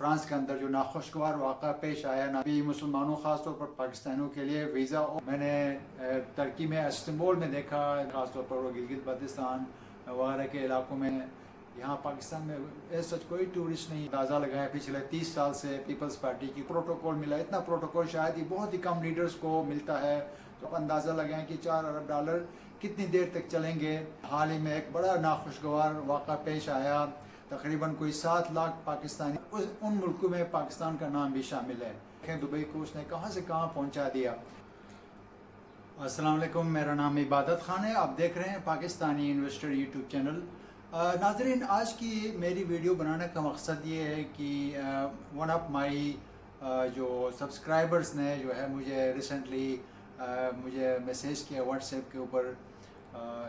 France के अंदर जो नाखुशगवार वाक़ा पेश आया ना भी मुसलमानों ख़ास तौर पर पाकिस्तानियों के लिए वीज़ा। मैंने तुर्की में इस्तांबुल में देखा, ख़ास तौर पर वो गिलगित बल्तिस्तान वगैरह के इलाकों में। यहाँ पाकिस्तान में सच कोई टूरिस्ट नहीं। अंदाज़ा लगाया पिछले 30 साल से पीपल्स पार्टी की प्रोटोकॉल मिला, इतना प्रोटोकॉल शायद ही बहुत ही कम लीडर्स को मिलता है। तो अंदाज़ा लगाएं कि $4 अरब कितनी देर तक चलेंगे। हाल ही में एक बड़ा नाखुशगवार वाक़ा पेश आया, तकरीबन कोई 7 लाख पाकिस्तानी उन मुल्कों में पाकिस्तान का नाम भी शामिल है। दुबई को उसने कहाँ से कहाँ पहुँचा दिया। अस्सलाम वालेकुम, मेरा नाम इबादत खान है, आप देख रहे हैं पाकिस्तानी इन्वेस्टर यूट्यूब चैनल। नाजरीन, आज की मेरी वीडियो बनाने का मकसद ये है कि वन ऑफ माई जो सब्सक्राइबर्स ने जो है मुझे रिसेंटली मुझे मैसेज किया व्हाट्सएप के ऊपर।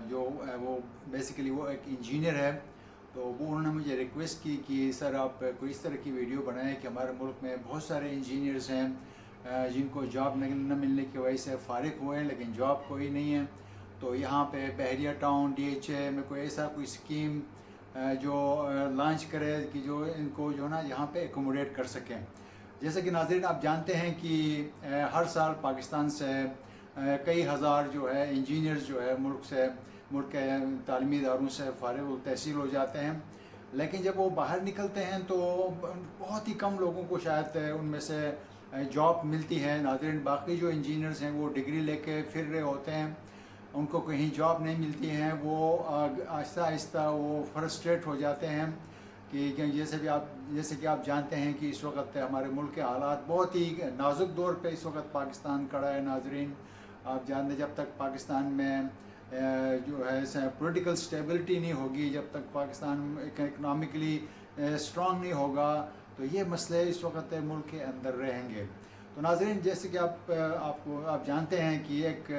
जो वो बेसिकली वो एक इंजीनियर है, तो वो उन्होंने मुझे रिक्वेस्ट की कि सर आप कोई इस तरह की वीडियो बनाएं कि हमारे मुल्क में बहुत सारे इंजीनियर्स हैं जिनको जॉब न मिलने की वजह से फ़ारिग हुए हैं, लेकिन जॉब कोई नहीं है। तो यहाँ पे बहरिया टाउन DHA में कोई ऐसा कोई स्कीम जो लॉन्च करे कि जो इनको जो ना यहाँ पे एकोमोडेट कर सकें। जैसे कि नाज़रीन आप जानते हैं कि हर साल पाकिस्तान से कई हज़ार जो है इंजीनियर्स जो है मुल्क के तालीमी इदारों से फ़ारिग तहसील हो जाते हैं, लेकिन जब वो बाहर निकलते हैं तो बहुत ही कम लोगों को शायद उनमें से जॉब मिलती है। नाज़रीन, बाकी जो इंजीनियर्स हैं वो डिग्री लेके फिर रहे होते हैं, उनको कहीं जॉब नहीं मिलती हैं, वो आहिस्ता आहिस्ता वो फ्रस्ट्रेट हो जाते हैं कि जैसे कि आप जानते हैं कि इस वक्त हमारे मुल्क के हालात बहुत ही नाजुक दौर पे इस वक्त पाकिस्तान खड़ा है। नाजरीन, आप जानते जब तक पाकिस्तान में जो है पॉलिटिकल स्टेबिलिटी नहीं होगी, जब तक पाकिस्तान इकनॉमिकली स्ट्रॉन्ग नहीं होगा, तो ये मसले इस वक्त मुल्क के अंदर रहेंगे। तो नाजरीन, जैसे कि आप जानते हैं कि एक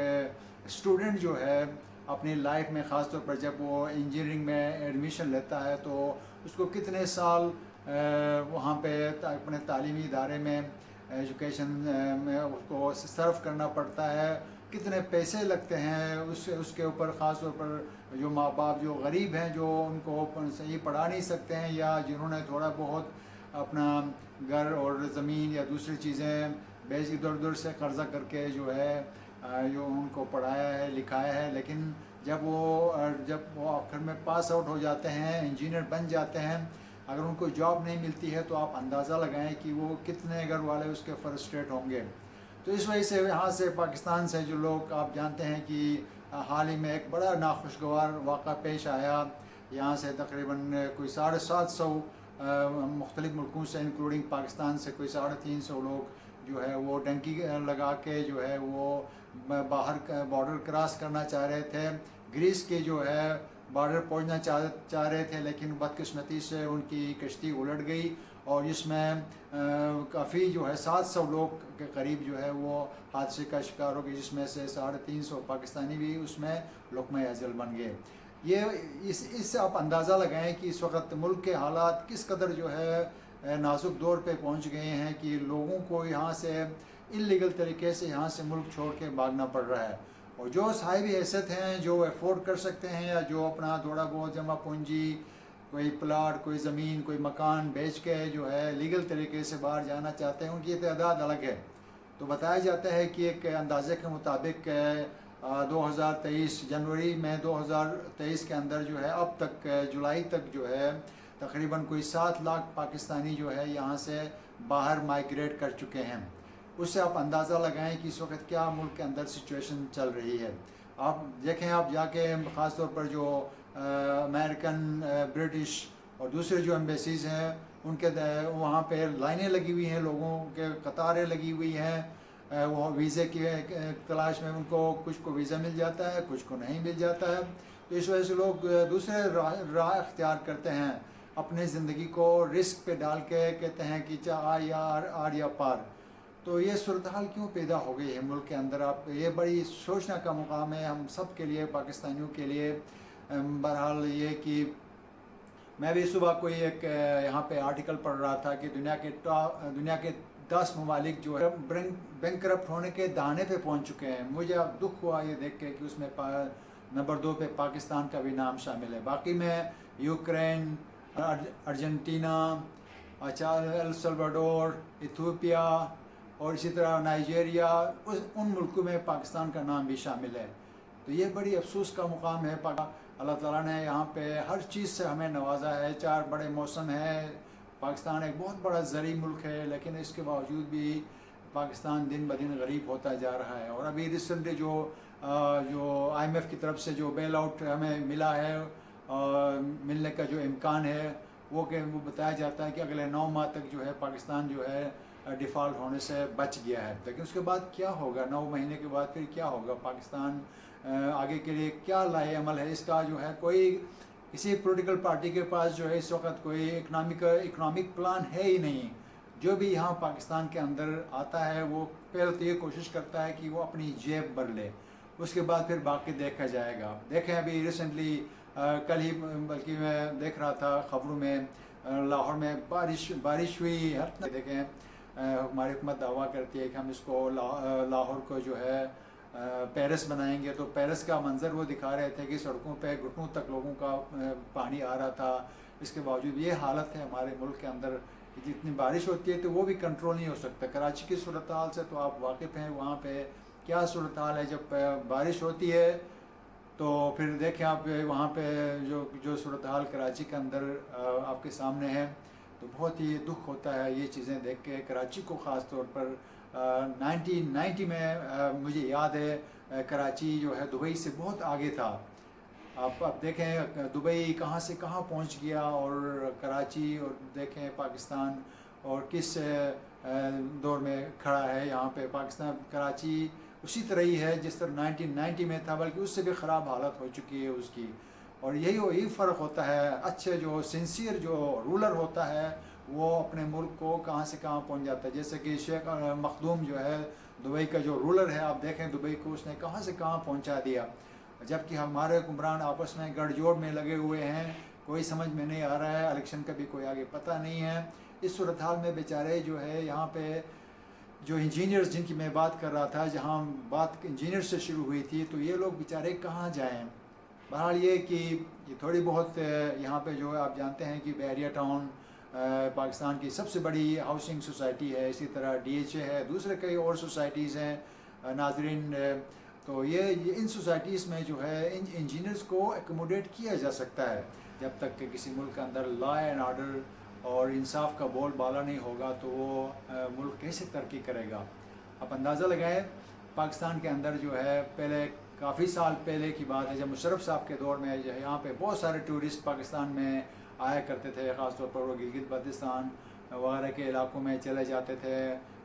स्टूडेंट जो है अपनी लाइफ में ख़ास तौर पर जब वो इंजीनियरिंग में एडमिशन लेता है तो उसको कितने साल वहाँ पे अपने तालीमी इदारे में एजुकेशन में उसको सर्व करना पड़ता है, कितने पैसे लगते हैं उसके ऊपर। ख़ास तौर पर जो माँ बाप जो गरीब हैं, जो उनको सही पढ़ा नहीं सकते हैं, या जिन्होंने थोड़ा बहुत अपना घर और ज़मीन या दूसरी चीज़ें बेच इधर उधर से कर्ज़ा करके जो है जो उनको पढ़ाया है लिखाया है, लेकिन जब वो आखिर में पास आउट हो जाते हैं, इंजीनियर बन जाते हैं, अगर उनको जॉब नहीं मिलती है तो आप अंदाज़ा लगाएं कि वो कितने घर वाले उसके फ्रस्ट्रेट होंगे। तो इस वजह से यहाँ से पाकिस्तान से जो लोग, आप जानते हैं कि हाल ही में एक बड़ा नाखुशगवार वाक़ा पेश आया। यहाँ से तकरीबन कोई 750 मुख्तलिफ़ मुल्कों से इंक्लूडिंग पाकिस्तान से कोई 350 लोग जो है वो डंकी लगा के जो है वो बाहर बॉर्डर क्रॉस करना चाह रहे थे। ग्रीस के जो है बॉर्डर पहुंचना चाह रहे थे, लेकिन बदकिस्मती से उनकी कश्ती उलट गई और इसमें काफ़ी जो है 700 लोग के करीब जो है वो हादसे का शिकार हो गए, जिसमें से 350 पाकिस्तानी भी उसमें लुक़्मा अज़ल बन गए। ये इससे आप अंदाज़ा लगाएं कि इस वक्त मुल्क के हालात किस कदर जो है नाजुक दौर पे पहुंच गए हैं कि लोगों को यहाँ से इल्लीगल तरीके से यहाँ से मुल्क छोड़ के भागना पड़ रहा है। और जो साहिब हैसियत हैं, जो अफोर्ड कर सकते हैं या जो अपना थोड़ा बहुत जमा पूंजी, कोई प्लाट, कोई ज़मीन, कोई मकान बेच के जो है लीगल तरीके से बाहर जाना चाहते हैं, उनकी तादाद अलग है। तो बताया जाता है कि एक अंदाजे के मुताबिक 2023 जनवरी में 2023 के अंदर जो है अब तक जुलाई तक जो है तकरीबन कोई 7 लाख पाकिस्तानी जो है यहाँ से बाहर माइग्रेट कर चुके हैं। उससे आप अंदाज़ा लगाएं कि इस वक्त क्या मुल्क के अंदर सिचुएशन चल रही है। आप देखें, आप जाके ख़ास तौर पर जो अमेरिकन, ब्रिटिश और दूसरे जो एम्बेसीज़ हैं उनके वहाँ पे लाइनें लगी हुई हैं, लोगों के कतारें लगी हुई हैं। वो वीज़े की तलाश में उनको कुछ को वीज़ा मिल जाता है, कुछ को नहीं मिल जाता है। तो इस वजह से लोग दूसरे राह इख्तियार करते हैं, अपनी ज़िंदगी को रिस्क पे डाल के कहते हैं कि चाहे आर या पार। तो ये सूरत हाल क्यों पैदा हो गई है मुल्क के अंदर, आप ये बड़ी सोचने का मुकाम है हम सब के लिए, पाकिस्तानियों के लिए। बहरहाल ये कि मैं भी सुबह कोई एक यहाँ पे आर्टिकल पढ़ रहा था कि दुनिया के 10 ममालिक जो है बैंकरप्ट होने के दाने पे पहुँच चुके हैं। मुझे अब दुख हुआ ये देख के कि उसमें नंबर 2 पे पाकिस्तान का भी नाम शामिल है। बाकी में यूक्रेन, अर्जेंटीना, अच्छा एल सल्वाडोर, इथियोपिया और इसी तरह नाइजीरिया, उन मुल्कों में पाकिस्तान का नाम भी शामिल है। तो ये बड़ी अफसोस का मुकाम है। अल्लाह ताला ने यहाँ पे हर चीज़ से हमें नवाजा है। 4 बड़े मौसम हैं। पाकिस्तान एक बहुत बड़ा ज़री मुल्क है, लेकिन इसके बावजूद भी पाकिस्तान दिन ब दिन गरीब होता जा रहा है। और अभी रिसेंटली जो IMF की तरफ से जो बेल आउट हमें मिला है, मिलने का जो इम्कान है, वो बताया जाता है कि अगले 9 माह तक जो है पाकिस्तान जो है डिफ़ॉल्ट होने से बच गया है। लेकिन उसके बाद क्या होगा, 9 महीने के बाद फिर क्या होगा, पाकिस्तान आगे के लिए क्या लाए अमल है, इसका जो है कोई किसी पॉलिटिकल पार्टी के पास जो है इस वक्त कोई इकनॉमिक प्लान है ही नहीं। जो भी यहाँ पाकिस्तान के अंदर आता है वो पहले तो ये कोशिश करता है कि वो अपनी जेब भर ले, उसके बाद फिर बाकी देखा जाएगा। देखें अभी रिसेंटली कल ही बल्कि मैं देख रहा था खबरों में, लाहौर में बारिश हुई। हर देखें हमारी हुकूमत दावा करती है कि हम इसको लाहौर को जो है पेरिस बनाएंगे। तो पेरिस का मंजर वो दिखा रहे थे कि सड़कों पे घुटनों तक लोगों का पानी आ रहा था। इसके बावजूद ये हालत है हमारे मुल्क के अंदर, जितनी बारिश होती है तो वो भी कंट्रोल नहीं हो सकता। कराची की सूरत हाल से तो आप वाकिफ़ हैं, वहाँ पे क्या सूरत हाल है। जब बारिश होती है तो फिर देखें आप वहाँ पे जो सूरत हाल कराची के अंदर आपके सामने है, तो बहुत ही दुख होता है ये चीज़ें देख के। कराची को ख़ास तौर पर 1990 में मुझे याद है कराची जो है दुबई से बहुत आगे था। आप देखें दुबई कहाँ से कहाँ पहुँच गया, और कराची और देखें पाकिस्तान और किस दौर में खड़ा है। यहाँ पे पाकिस्तान कराची उसी तरह ही है जिस तरह 1990 में था, बल्कि उससे भी ख़राब हालत हो चुकी है उसकी। और यही फ़र्क होता है। अच्छे जो सिंसियर जो रूलर होता है वो अपने मुल्क को कहाँ से कहाँ पहुँच जाता है। जैसे कि शेख मखदूम जो है दुबई का जो रूलर है, आप देखें दुबई को उसने कहाँ से कहाँ पहुँचा दिया, जबकि हमारे हुक्मरान आपस में गठजोड़ में लगे हुए हैं। कोई समझ में नहीं आ रहा है, इलेक्शन का भी कोई आगे पता नहीं है। इस सूरत हाल में बेचारे जो है यहाँ पे जो इंजीनियर्स जिनकी मैं बात कर रहा था, जहाँ बात इंजीनियर से शुरू हुई थी, तो ये लोग बेचारे कहाँ जाएं। बहरहाल ये कि ये थोड़ी बहुत यहाँ पे जो है आप जानते हैं कि बहरिया टाउन पाकिस्तान की सबसे बड़ी हाउसिंग सोसाइटी है। इसी तरह DHA है, दूसरे कई और सोसाइटीज़ हैं नाजरीन। तो ये इन सोसाइटीज़ में जो है इन इंजीनियर्स को एकोमोडेट किया जा सकता है। जब तक कि किसी मुल्क के अंदर लॉ एंड ऑर्डर और इंसाफ का बोल बाला नहीं होगा तो वो मुल्क कैसे तरक्की करेगा। आप अंदाज़ा लगाएं पाकिस्तान के अंदर जो है पहले काफ़ी साल पहले की बात है, जब मुशर्रफ साहब के दौर में जो है यहाँ पे बहुत सारे टूरिस्ट पाकिस्तान में आया करते थे। ख़ास तौर पर वो गिलगित बल्तिस्तान वगैरह के इलाकों में चले जाते थे।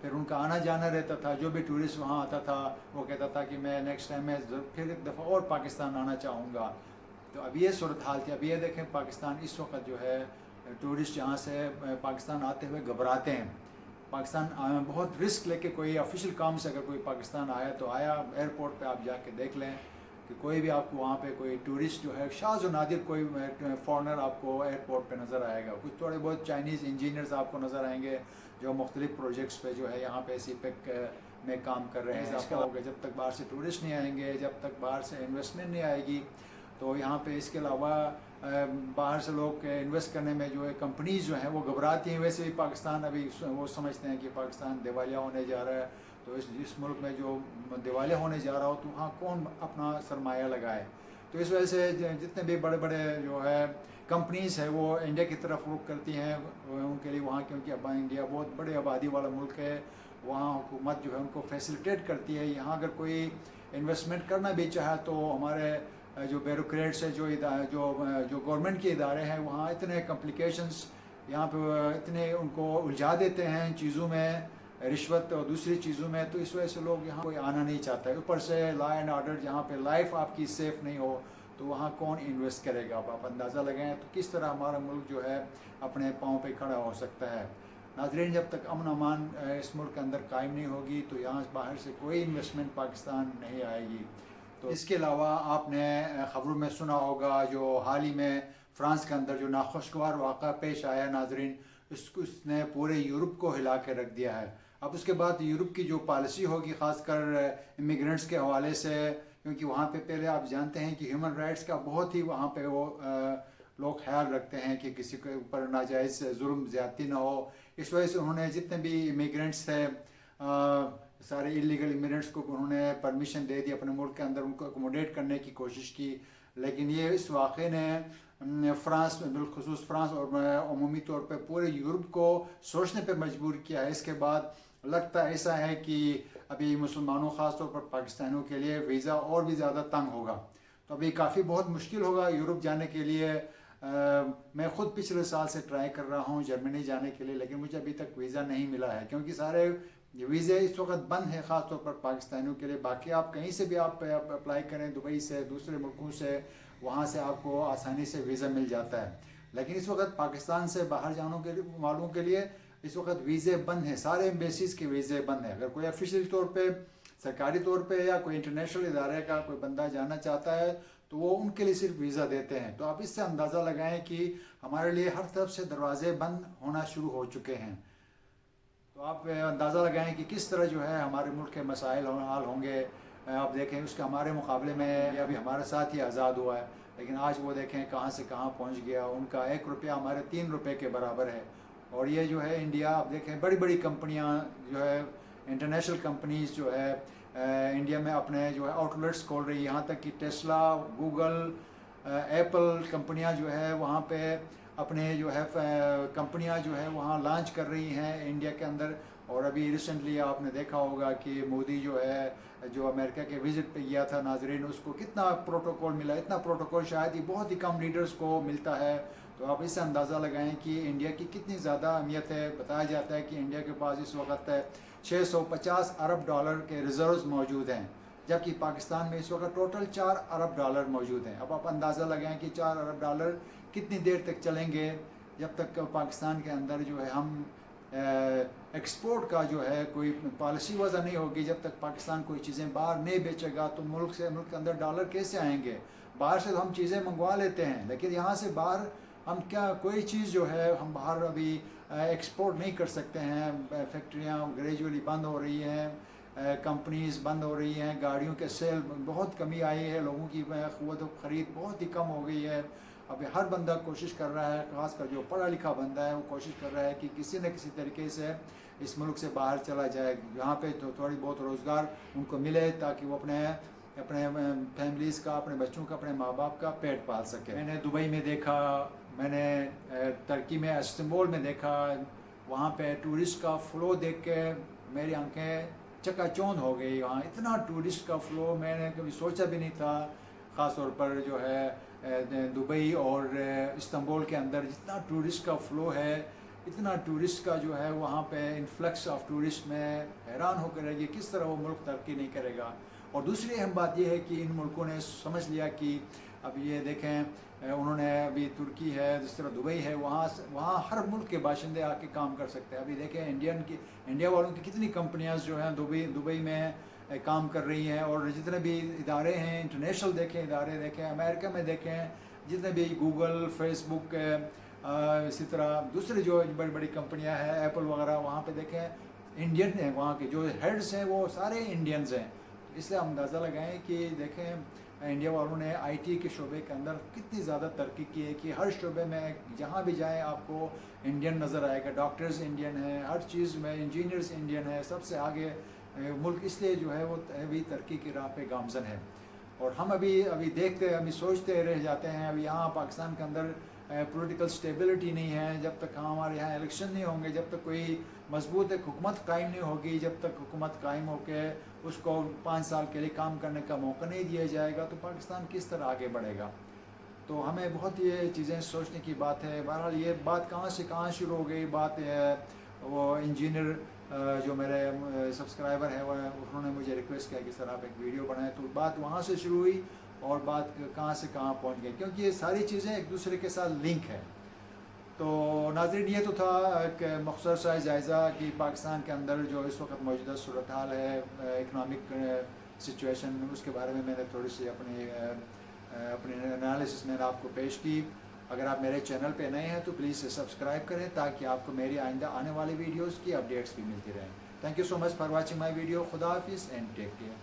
फिर उनका आना जाना रहता था। जो भी टूरिस्ट वहाँ आता था वो कहता था कि मैं नेक्स्ट टाइम में फिर एक दफ़ा और पाकिस्तान आना चाहूँगा। तो अब ये सूरत हाल थी। अब ये देखें पाकिस्तान इस वक्त जो है टूरिस्ट यहाँ से पाकिस्तान आते हुए घबराते हैं। पाकिस्तान बहुत रिस्क लेके कोई ऑफिशियल काम से अगर कोई पाकिस्तान आया तो आया। एयरपोर्ट पे आप जाके देख लें कि कोई भी आपको वहाँ पे कोई टूरिस्ट जो है शाज़ व नादिर कोई फॉरनर आपको एयरपोर्ट पे नज़र आएगा। कुछ थोड़े बहुत चाइनीज़ इंजीनियर्स आपको नज़र आएंगे जो मुख्तलिफ प्रोजेक्ट्स पे जो है यहाँ पे CPEC में काम कर रहे हैं। इसके अलावा जब तक बाहर से टूरिस्ट नहीं आएंगे, जब तक बाहर से इन्वेस्टमेंट नहीं आएगी, तो यहाँ पे इसके अलावा बाहर से लोग इन्वेस्ट करने में जो है कंपनीज जो हैं वो घबराती हैं। वैसे भी पाकिस्तान अभी वो समझते हैं कि पाकिस्तान दिवालिया होने जा रहा है, तो इस मुल्क में जो दिवालिया होने जा रहा हो तो वहाँ कौन अपना सरमाया लगाए। तो इस वजह से जितने भी बड़े बड़े जो है कंपनीज है वो इंडिया की तरफ रुख करती हैं उनके लिए वहाँ, क्योंकि अब इंडिया बहुत बड़ी आबादी वाला मुल्क है। वहाँ हुकूमत जो है उनको फैसिलिटेट करती है। यहाँ अगर कोई इन्वेस्टमेंट करना भी चाहे तो हमारे जो ब्यूरोक्रेट्स है, जो गवर्नमेंट के इदारे हैं, वहाँ इतने कॉम्प्लिकेशंस यहाँ पे इतने उनको उलझा देते हैं चीज़ों में, रिश्वत और दूसरी चीज़ों में। तो इस वजह से लोग यहाँ कोई आना नहीं चाहता है। ऊपर से लॉ एंड ऑर्डर जहाँ पे लाइफ आपकी सेफ नहीं हो तो वहाँ कौन इन्वेस्ट करेगा। आप अंदाज़ा लगाएं तो किस तरह हमारा मुल्क जो है अपने पाँव पे खड़ा हो सकता है। नाज़रीन, जब तक अमन अमान इस मुल्क के अंदर कायम नहीं होगी तो यहाँ बाहर से कोई इन्वेस्टमेंट पाकिस्तान नहीं आएगी। तो इसके अलावा आपने ख़बरों में सुना होगा जो हाल ही में फ़्रांस के अंदर जो नाखुशगवार वाक़ा पेश आया नाज़रीन, उसने पूरे यूरोप को हिला के रख दिया है। अब उसके बाद यूरोप की जो पॉलिसी होगी ख़ासकर इमिग्रेंट्स के हवाले से, क्योंकि वहाँ पे पहले आप जानते हैं कि ह्यूमन राइट्स का बहुत ही वहाँ पे वो لوگ خیال رکھتے ہیں کہ کسی کے اوپر ناجائز ظلم زیادتی نہ ہو. اس وجہ سے انہوں نے جتنے بھی امیگرینٹس تھے سارے ایلیگل امیگرینٹس کو انہوں نے پرمیشن دے دی اپنے ملک کے اندر, ان کو اکوموڈیٹ کرنے کی کوشش کی. لیکن یہ اس واقعے نے فرانس میں بالخصوص فرانس اور عمومی طور پہ پورے یورپ کو سوچنے پہ مجبور کیا ہے. اس کے بعد لگتا ایسا ہے کہ ابھی مسلمانوں خاص طور پر پاکستانیوں کے لیے ویزا اور بھی زیادہ تنگ ہوگا. تو ابھی کافی بہت مشکل ہوگا یورپ جانے کے لیے. میں خود پچھلے سال سے ٹرائی کر رہا ہوں جرمنی جانے کے لیے, لیکن مجھے ابھی تک ویزا نہیں ملا ہے کیونکہ سارے ویزے اس وقت بند ہیں خاص طور پر پاکستانیوں کے لیے. باقی آپ کہیں سے بھی آپ اپلائی کریں, دبئی سے, دوسرے ملکوں سے, وہاں سے آپ کو آسانی سے ویزا مل جاتا ہے. لیکن اس وقت پاکستان سے باہر جانے والوں کے لیے اس وقت ویزے بند ہیں, سارے ایمبیسیز کے ویزے بند ہیں. اگر کوئی آفیشیل طور پہ, سرکاری طور پہ یا کوئی انٹرنیشنل ادارے کا کوئی بندہ جانا چاہتا ہے تو وہ ان کے لیے صرف ویزا دیتے ہیں. تو آپ اس سے اندازہ لگائیں کہ ہمارے لیے ہر طرف سے دروازے بند ہونا شروع ہو چکے ہیں. تو آپ اندازہ لگائیں کہ کس طرح جو ہے ہمارے ملک کے مسائل حل ہوں گے. آپ دیکھیں اس کے ہمارے مقابلے میں ابھی ہمارے ساتھ ہی آزاد ہوا ہے, لیکن آج وہ دیکھیں کہاں سے کہاں پہنچ گیا. ان کا 1 روپیہ ہمارے 3 روپے کے برابر ہے. اور یہ جو ہے انڈیا, آپ دیکھیں بڑی بڑی کمپنیاں جو ہے, انٹرنیشنل کمپنیز جو ہے انڈیا میں اپنے جو ہے آؤٹ لیٹس کھول رہی ہے. یہاں تک کہ ٹیسلا, گوگل, ایپل کمپنیاں جو ہے وہاں پہ اپنے جو ہے کمپنیاں جو ہے وہاں لانچ کر رہی ہیں انڈیا کے اندر. اور ابھی ریسنٹلی آپ نے دیکھا ہوگا کہ مودی جو ہے جو امریکہ کے وزٹ پہ گیا تھا, ناظرین اس کو کتنا پروٹوکول ملا. اتنا پروٹوکول شاید ہی بہت ہی کم لیڈرز کو ملتا ہے. تو آپ اس سے اندازہ لگائیں کہ انڈیا کی کتنی زیادہ اہمیت ہے. بتایا جاتا ہے کہ انڈیا کے پاس اس وقت $650 ارب کے ریزروز موجود ہیں, جبکہ پاکستان میں اس وقت ٹوٹل $4 ارب موجود ہیں. اب آپ اندازہ لگائیں کہ $4 ارب کتنی دیر تک چلیں گے, جب تک پاکستان کے اندر جو ہے ہم ایکسپورٹ کا جو ہے کوئی پالیسی وضع نہیں ہوگی. جب تک پاکستان کوئی چیزیں باہر نہیں بیچے گا تو ملک کے اندر ڈالر کیسے آئیں گے. باہر سے تو ہم چیزیں منگوا لیتے ہیں, لیکن یہاں سے باہر ہم کوئی چیز جو ہے ہم باہر ابھی ایکسپورٹ نہیں کر سکتے ہیں. فیکٹریاں گریجولی بند ہو رہی ہیں, کمپنیز بند ہو رہی ہیں, گاڑیوں کے سیل بہت کمی آئی ہے, لوگوں کی قوت و خرید بہت ہی کم ہو گئی ہے. اب ہر بندہ کوشش کر رہا ہے, خاص کر جو پڑھا لکھا بندہ ہے وہ کوشش کر رہا ہے کہ کسی نہ کسی طریقے سے اس ملک سے باہر چلا جائے, یہاں پہ تو تھوڑی بہت روزگار ان کو ملے تاکہ وہ اپنے فیملیز کا, اپنے بچوں کا, اپنے ماں باپ کا پیٹ پال سکے. میں نے دبئی میں دیکھا, میں نے ترکی میں استنبول میں دیکھا, وہاں پہ ٹورسٹ کا فلو دیکھ کے میری آنکھیں چکا چوندھ ہو گئی. وہاں اتنا ٹورسٹ کا فلو میں نے کبھی سوچا بھی نہیں تھا. خاص طور پر جو ہے دبئی اور استنبول کے اندر جتنا ٹورسٹ کا فلو ہے, اتنا ٹورسٹ کا جو ہے وہاں پہ انفلکس آف ٹورسٹ, میں حیران ہو کر رہ گیا کس طرح وہ ملک ترقی نہیں کرے گا. اور دوسری اہم بات یہ ہے کہ ان ملکوں نے سمجھ لیا کہ اب یہ دیکھیں انہوں نے ابھی ترکی ہے, جس طرح دبئی ہے, وہاں ہر ملک کے باشندے آ کے کام کر سکتے ہیں. ابھی دیکھیں انڈیا والوں کی کتنی کمپنیاں جو ہیں دبئی میں کام کر رہی ہیں. اور جتنے بھی ادارے ہیں انٹرنیشنل ادارے دیکھیں, امریکہ میں دیکھیں جتنے بھی گوگل, فیس بک, اسی طرح دوسری جو بڑی بڑی کمپنیاں ہیں, ایپل وغیرہ, وہاں پہ دیکھیں انڈین ہیں, وہاں کے جو ہیڈز ہیں وہ سارے انڈینز ہیں. اس سے اندازہ لگائیں کہ دیکھیں انڈیا والوں نے آئی ٹی کے شعبے کے اندر کتنی زیادہ ترقی کی ہے کہ ہر شعبے میں جہاں بھی جائیں آپ کو انڈین نظر آئے گا. ڈاکٹرز انڈین ہیں, ہر چیز میں انجینئرز انڈین ہیں, سب سے آگے ملک اس لیے جو ہے وہ ابھی ترقی کی راہ پہ گامزن ہے. اور ہم ابھی دیکھتے, ابھی سوچتے رہ جاتے ہیں. ابھی یہاں پاکستان کے اندر پولیٹیکل سٹیبلٹی نہیں ہے, جب تک ہمارے یہاں الیکشن نہیں ہوں گے, جب تک کوئی مضبوط ایک حکومت قائم نہیں ہوگی, جب تک حکومت قائم ہو کے اس کو 5 سال کے لیے کام کرنے کا موقع نہیں دیا جائے گا تو پاکستان کس طرح آگے بڑھے گا. تو ہمیں بہت یہ چیزیں سوچنے کی بات ہے. بہرحال یہ بات کہاں سے کہاں شروع ہو گئی. بات وہ انجینئر جو میرے سبسکرائبر ہیں انہوں نے مجھے ریکویسٹ کیا کہ سر آپ ایک ویڈیو بنائیں, تو بات وہاں سے شروع ہوئی اور بات کہاں سے کہاں پہنچ گئی, کیونکہ یہ ساری چیزیں ایک دوسرے کے ساتھ لنک ہے. تو ناظرین یہ تو تھا ایک مختصر سا جائزہ کہ پاکستان کے اندر جو اس وقت موجودہ صورتحال ہے, اکنامک سچویشن, اس کے بارے میں نے تھوڑی سی اپنی انالیسس میں نے آپ کو پیش کی. اگر آپ میرے چینل پہ نئے ہیں تو پلیز سبسکرائب کریں تاکہ آپ کو میری آئندہ آنے والی ویڈیوز کی اپڈیٹس بھی ملتی رہیں. Thank you so much for watching my video. خدا حافظ اینڈ ٹیک کیئر.